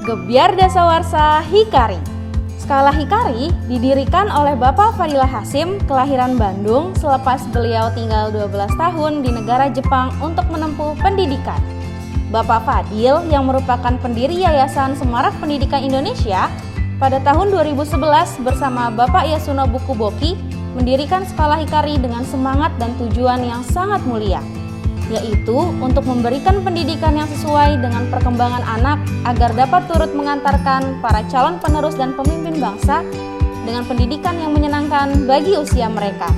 Gebyar Dasawarsa Hikari. Skala Hikari didirikan oleh Bapak Fadilah Hasim, kelahiran Bandung, selepas beliau tinggal 12 tahun di negara Jepang untuk menempuh pendidikan. Bapak Fadil yang merupakan pendiri Yayasan Semarak Pendidikan Indonesia pada tahun 2011 bersama Bapak Yasuno Bukuboki mendirikan Skala Hikari dengan semangat dan tujuan yang sangat mulia, yaitu untuk memberikan pendidikan yang sesuai dengan perkembangan anak agar dapat turut mengantarkan para calon penerus dan pemimpin bangsa dengan pendidikan yang menyenangkan bagi usia mereka.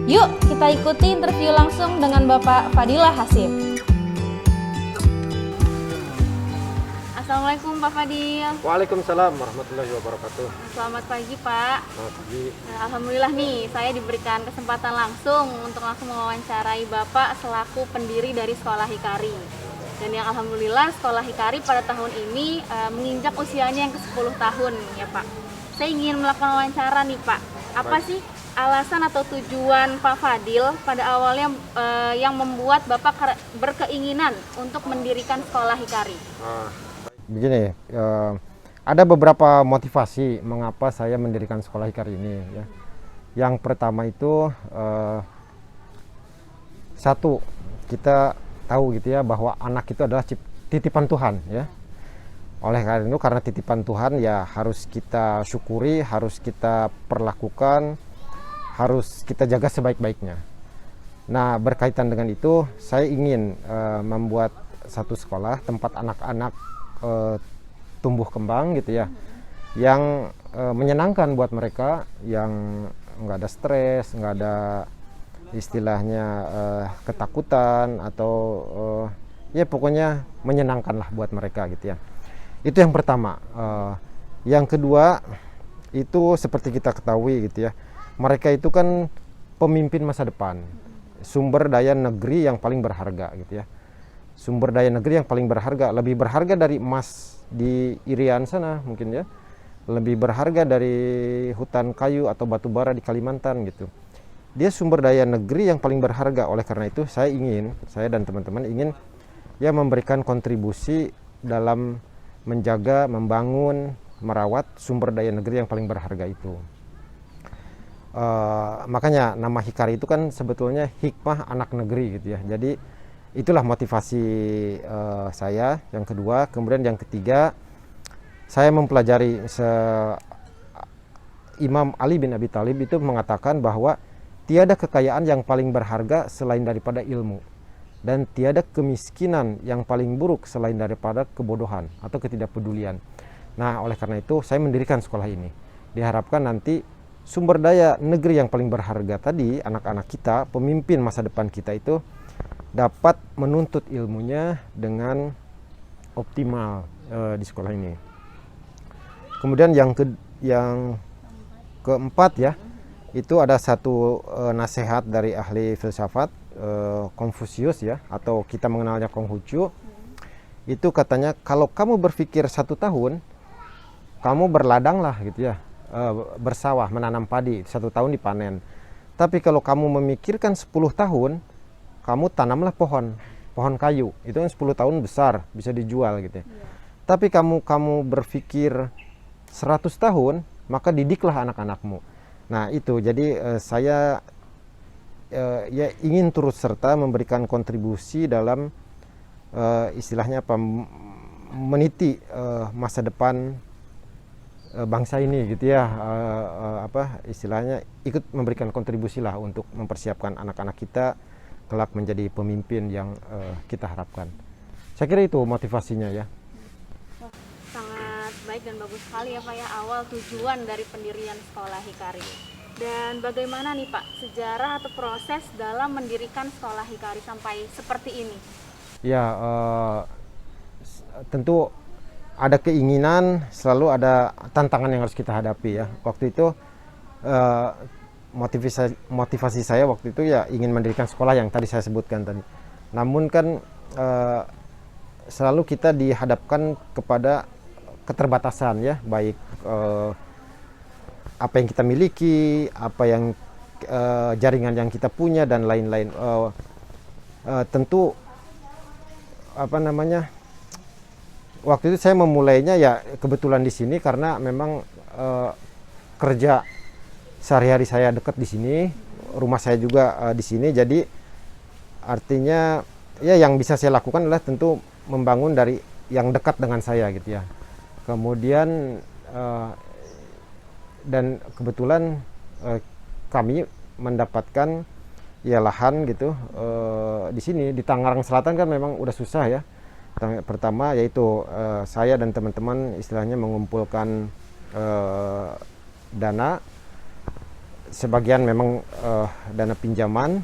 Yuk kita ikuti interview langsung dengan Bapak Fadilah Hasim. Assalamualaikum Pak Fadil. Waalaikumsalam warahmatullahi wabarakatuh. Selamat pagi Pak. Selamat pagi. Alhamdulillah nih, saya diberikan kesempatan langsung untuk langsung mewawancarai Bapak selaku pendiri dari Sekolah Hikari. Dan yang alhamdulillah Sekolah Hikari pada tahun ini menginjak usianya yang ke-10 tahun ya Pak. Saya ingin melakukan wawancara nih Pak. Apa sih alasan atau tujuan Pak Fadil pada awalnya yang membuat Bapak berkeinginan untuk mendirikan Sekolah Hikari? Begini, ada beberapa motivasi mengapa saya mendirikan Sekolah Hikari ini ya. Yang pertama itu satu, kita tahu gitu ya bahwa anak itu adalah titipan Tuhan ya. Oleh karena itu, karena titipan Tuhan ya harus kita syukuri, harus kita perlakukan, harus kita jaga sebaik-baiknya. Nah, berkaitan dengan itu saya ingin membuat satu sekolah tempat anak-anak tumbuh kembang gitu ya, yang menyenangkan buat mereka, yang nggak ada stres, nggak ada istilahnya ketakutan atau ya pokoknya menyenangkan lah buat mereka gitu ya. Itu yang pertama. Yang kedua itu seperti kita ketahui gitu ya, mereka itu kan pemimpin masa depan, sumber daya negeri yang paling berharga gitu ya. Sumber daya negeri yang paling berharga, lebih berharga dari emas di Irian sana mungkin ya, lebih berharga dari hutan kayu atau batu bara di Kalimantan gitu. Dia sumber daya negeri yang paling berharga. Oleh karena itu saya dan teman-teman ingin ya memberikan kontribusi dalam menjaga, membangun, merawat sumber daya negeri yang paling berharga itu. Makanya nama Hikari itu kan sebetulnya hikmah anak negeri gitu ya. Jadi itulah motivasi saya yang kedua. Kemudian yang ketiga, saya mempelajari Imam Ali bin Abi Thalib itu mengatakan bahwa tiada kekayaan yang paling berharga selain daripada ilmu, dan tiada kemiskinan yang paling buruk selain daripada kebodohan atau ketidakpedulian. Nah, oleh karena itu saya mendirikan sekolah ini. Diharapkan nanti sumber daya negeri yang paling berharga tadi, anak-anak kita, pemimpin masa depan kita itu dapat menuntut ilmunya dengan optimal di sekolah ini. Kemudian yang keempat ya, itu ada satu nasihat dari ahli filsafat Konfusius ya, atau kita mengenalnya Konghucu. Itu katanya, kalau kamu berpikir 1 tahun, kamu berladang lah gitu ya, bersawah, menanam padi, 1 tahun dipanen. Tapi kalau kamu memikirkan 10 tahun, kamu tanamlah pohon kayu, itu kan 10 tahun besar, bisa dijual gitu ya. Tapi kamu berpikir 100 tahun, maka didiklah anak-anakmu. Nah itu, jadi saya ya ingin turut serta memberikan kontribusi dalam istilahnya apa, meniti masa depan bangsa ini gitu ya, istilahnya ikut memberikan kontribusi lah untuk mempersiapkan anak-anak kita kelak menjadi pemimpin yang kita harapkan. Saya kira itu motivasinya ya. Sangat baik dan bagus sekali ya Pak ya, awal tujuan dari pendirian Sekolah Hikari. Dan bagaimana nih Pak sejarah atau proses dalam mendirikan Sekolah Hikari sampai seperti ini? Ya, tentu ada keinginan, selalu ada tantangan yang harus kita hadapi ya. Waktu itu motivasi saya waktu itu ya ingin mendirikan sekolah yang tadi saya sebutkan tadi. Namun kan selalu kita dihadapkan kepada keterbatasan ya, baik apa yang kita miliki, apa yang jaringan yang kita punya dan lain-lain. Tentu waktu itu saya memulainya ya kebetulan di sini karena memang kerja sehari-hari saya dekat di sini, rumah saya juga di sini, jadi artinya ya yang bisa saya lakukan adalah tentu membangun dari yang dekat dengan saya gitu ya. Kemudian dan kebetulan kami mendapatkan ya lahan gitu di sini di Tangerang Selatan kan memang udah susah ya. Pertama yaitu saya dan teman-teman istilahnya mengumpulkan dana, sebagian memang dana pinjaman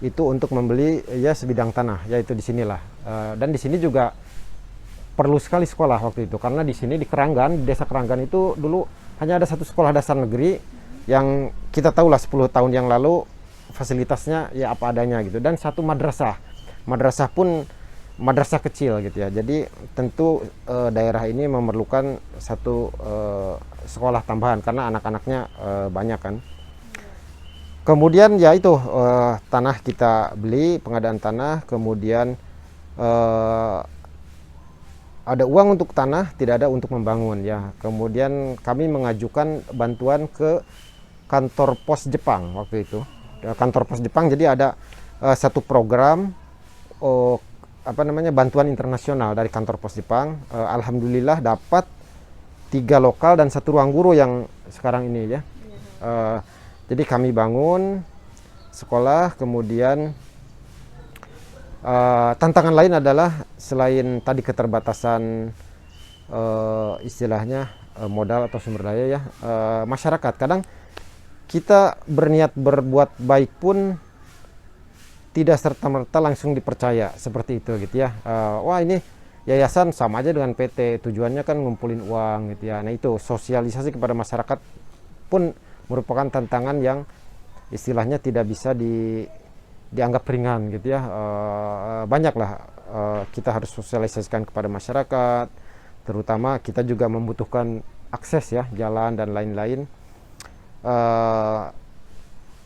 itu untuk membeli ya sebidang tanah, yaitu di sinilah. Dan di sini juga perlu sekali sekolah waktu itu, karena di sini di Keranggan, di desa Keranggan itu dulu hanya ada satu sekolah dasar negeri yang kita tahulah 10 tahun yang lalu fasilitasnya ya apa adanya gitu, dan satu madrasah pun madrasah kecil gitu ya. Jadi tentu daerah ini memerlukan satu sekolah tambahan karena anak-anaknya banyak kan. Kemudian ya itu tanah kita beli, pengadaan tanah, kemudian ada uang untuk tanah, tidak ada untuk membangun ya. Kemudian kami mengajukan bantuan ke kantor pos Jepang waktu itu. Kantor pos Jepang, jadi ada satu program bantuan internasional dari kantor pos Jepang. Alhamdulillah dapat 3 lokal dan 1 ruang guru yang sekarang ini ya. Jadi kami bangun sekolah, kemudian tantangan lain adalah selain tadi keterbatasan istilahnya modal atau sumber daya ya, masyarakat kadang kita berniat berbuat baik pun tidak serta-merta langsung dipercaya seperti itu gitu ya. Wah ini yayasan sama aja dengan PT, tujuannya kan ngumpulin uang gitu ya. Nah itu sosialisasi kepada masyarakat pun merupakan tantangan yang istilahnya tidak bisa dianggap ringan gitu ya. Banyaklah kita harus sosialisasikan kepada masyarakat, terutama kita juga membutuhkan akses ya, jalan dan lain-lain.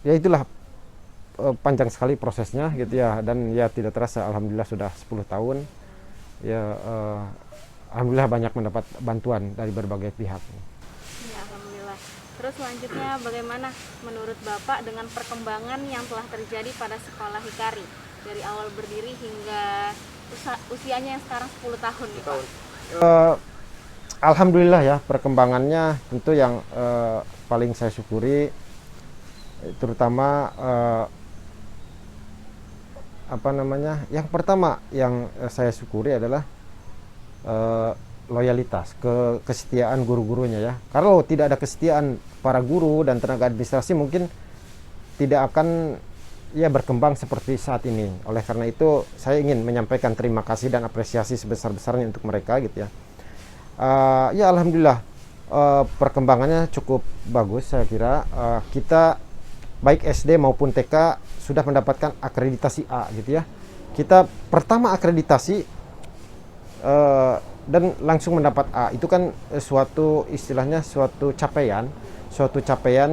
Ya itulah panjang sekali prosesnya gitu ya, dan ya tidak terasa alhamdulillah sudah 10 tahun ya. Alhamdulillah banyak mendapat bantuan dari berbagai pihak. Ya, alhamdulillah. Terus selanjutnya bagaimana menurut Bapak dengan perkembangan yang telah terjadi pada sekolah Hikari dari awal berdiri hingga usianya yang sekarang 10 tahun nih Pak? Alhamdulillah ya, perkembangannya tentu yang paling saya syukuri terutama yang pertama yang saya syukuri adalah loyalitas, kesetiaan guru-gurunya ya. Kalau tidak ada kesetiaan para guru dan tenaga administrasi mungkin tidak akan ya berkembang seperti saat ini. Oleh karena itu saya ingin menyampaikan terima kasih dan apresiasi sebesar-besarnya untuk mereka gitu ya. Ya alhamdulillah perkembangannya cukup bagus saya kira. Kita baik SD maupun TK sudah mendapatkan akreditasi A gitu ya. Kita pertama akreditasi dan langsung mendapat A, itu kan suatu istilahnya suatu capaian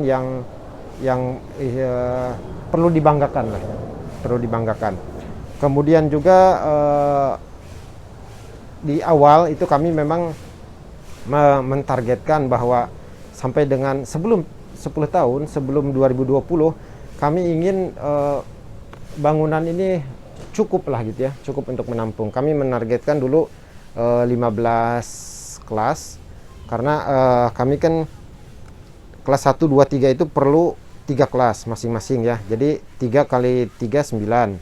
yang perlu dibanggakan lah, perlu dibanggakan. Kemudian juga di awal itu kami memang mentargetkan bahwa sampai dengan sebelum 10 tahun sebelum 2020 kami ingin bangunan ini cukup lah gitu ya, cukup untuk menampung. Kami menargetkan dulu 15 kelas karena kami kan kelas 1, 2, 3 itu perlu 3 kelas masing-masing ya. Jadi 3 kali 3 9.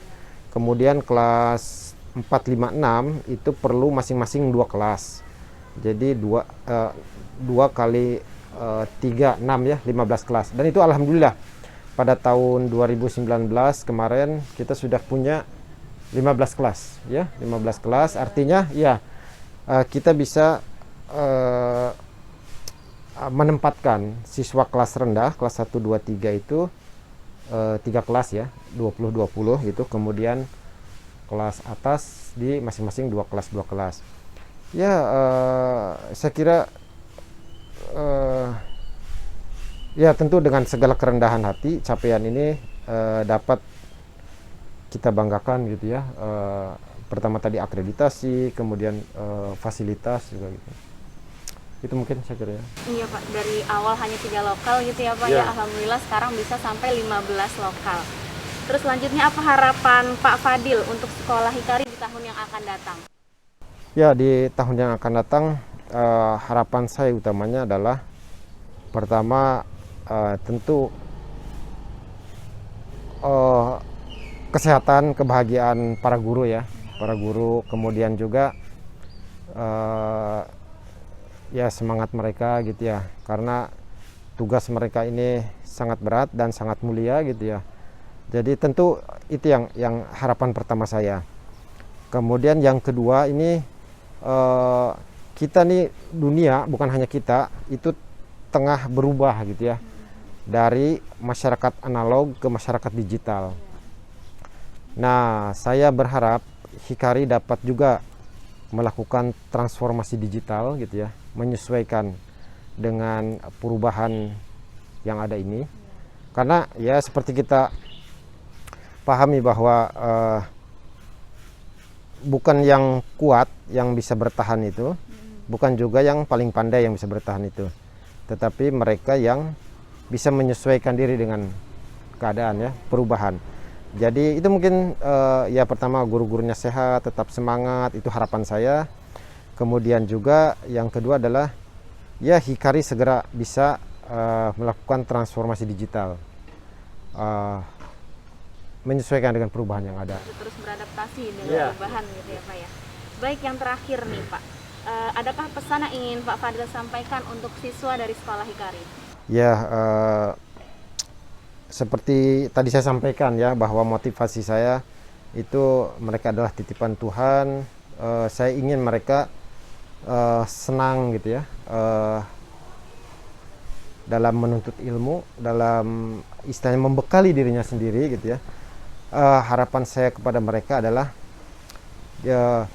Kemudian kelas 4, 5, 6 itu perlu masing-masing 2 kelas. Jadi 2 kali 3, 6 ya, 15 kelas. Dan itu alhamdulillah pada tahun 2019 kemarin kita sudah punya 15 kelas ya, 15 kelas. Artinya ya kita bisa menempatkan siswa kelas rendah, kelas 1, 2, 3 itu 3 kelas ya, 20-20 gitu. Kemudian kelas atas di masing-masing 2 kelas. Ya saya kira ya tentu dengan segala kerendahan hati capaian ini dapat kita banggakan gitu ya. Pertama tadi akreditasi, kemudian fasilitas juga gitu. Itu mungkin saya kira ya. Iya Pak, dari awal hanya 3 lokal gitu ya Pak Ya. ya, alhamdulillah sekarang bisa sampai 15 lokal. Terus selanjutnya apa harapan Pak Fadil untuk sekolah Hikari di tahun yang akan datang? Ya, di tahun yang akan datang harapan saya utamanya adalah pertama tentu kesehatan, kebahagiaan para guru ya, para guru, kemudian juga ya semangat mereka gitu ya, karena tugas mereka ini sangat berat dan sangat mulia gitu ya. Jadi tentu itu yang harapan pertama saya. Kemudian yang kedua ini kita nih, dunia bukan hanya kita, itu tengah berubah gitu ya, dari masyarakat analog ke masyarakat digital. Nah, saya berharap Hikari dapat juga melakukan transformasi digital gitu ya, menyesuaikan dengan perubahan yang ada ini. Karena ya seperti kita pahami bahwa bukan yang kuat yang bisa bertahan itu, bukan juga yang paling pandai yang bisa bertahan itu, tetapi mereka yang bisa menyesuaikan diri dengan keadaan ya, perubahan. Jadi itu mungkin ya pertama guru-gurunya sehat, tetap semangat, itu harapan saya. Kemudian juga yang kedua adalah ya Hikari segera bisa melakukan transformasi digital, menyesuaikan dengan perubahan yang ada. Terus beradaptasi dengan perubahan gitu ya Pak ya. Baik, yang terakhir nih Pak, adakah pesan yang ingin Pak Fadil sampaikan untuk siswa dari sekolah Hikari? Ya, seperti tadi saya sampaikan ya, bahwa motivasi saya itu mereka adalah titipan Tuhan. Saya ingin mereka senang gitu ya, dalam menuntut ilmu, dalam istilahnya membekali dirinya sendiri gitu ya. Harapan saya kepada mereka adalah ya,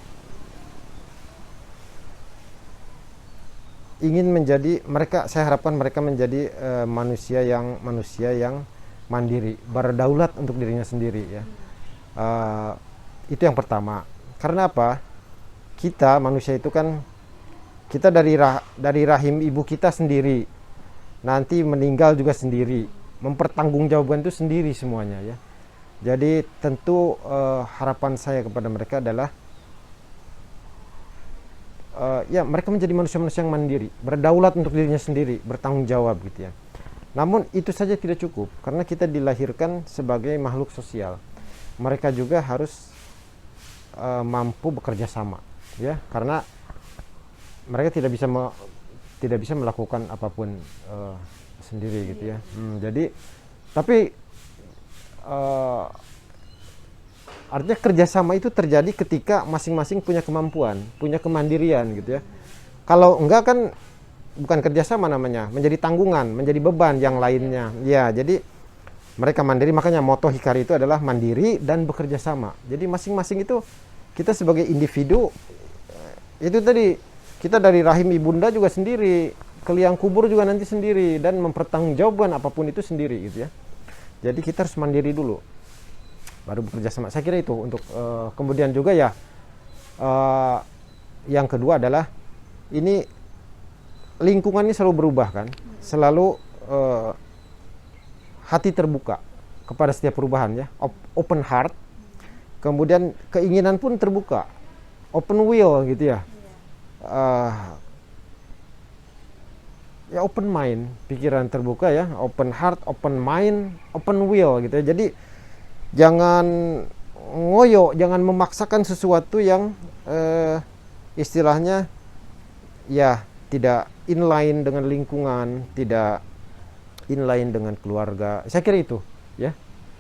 ingin menjadi saya harapkan mereka menjadi manusia yang mandiri, berdaulat untuk dirinya sendiri ya. Itu yang pertama. Karena apa? Kita manusia itu kan, kita dari rahim ibu kita sendiri, nanti meninggal juga sendiri, mempertanggungjawabkan itu sendiri semuanya ya. Jadi tentu harapan saya kepada mereka adalah ya mereka menjadi manusia-manusia yang mandiri, berdaulat untuk dirinya sendiri, bertanggung jawab gitu ya. Namun itu saja tidak cukup, karena kita dilahirkan sebagai makhluk sosial. Mereka juga harus mampu bekerja sama ya, karena mereka tidak bisa melakukan apapun sendiri gitu ya. Jadi tapi artinya kerjasama itu terjadi ketika masing-masing punya kemampuan, punya kemandirian gitu ya. Kalau enggak kan bukan kerjasama namanya, menjadi tanggungan, menjadi beban yang lainnya. Ya, jadi mereka mandiri, makanya moto Hikari itu adalah mandiri dan bekerja sama. Jadi masing-masing itu, kita sebagai individu, itu tadi, kita dari rahim ibunda juga sendiri, ke liang kubur juga nanti sendiri, dan mempertanggungjawabkan apapun itu sendiri gitu ya. Jadi kita harus mandiri dulu, baru bekerja sama. Saya kira itu untuk kemudian juga ya, yang kedua adalah ini lingkungan ini selalu berubah kan, selalu hati terbuka kepada setiap perubahan ya, open heart, kemudian keinginan pun terbuka, open will gitu ya, ya open mind, pikiran terbuka ya, open heart, open mind, open will gitu ya. Jadi jangan ngoyo, jangan memaksakan sesuatu yang istilahnya ya tidak inline dengan lingkungan, tidak inline dengan keluarga. Saya kira itu ya,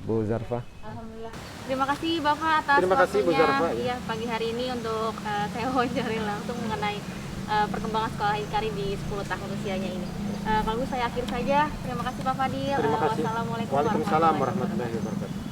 Bu Zarfa. Alhamdulillah. Terima kasih Bapak atas waktunya iya, pagi hari ini untuk saya wawancara langsung mengenai perkembangan sekolah Hikari di 10 tahun usianya ini. Kalau saya akhir saja, terima kasih Pak Fadil. Terima kasih. Wassalamualaikum Waalaikumsalam warahmatullahi wabarakatuh.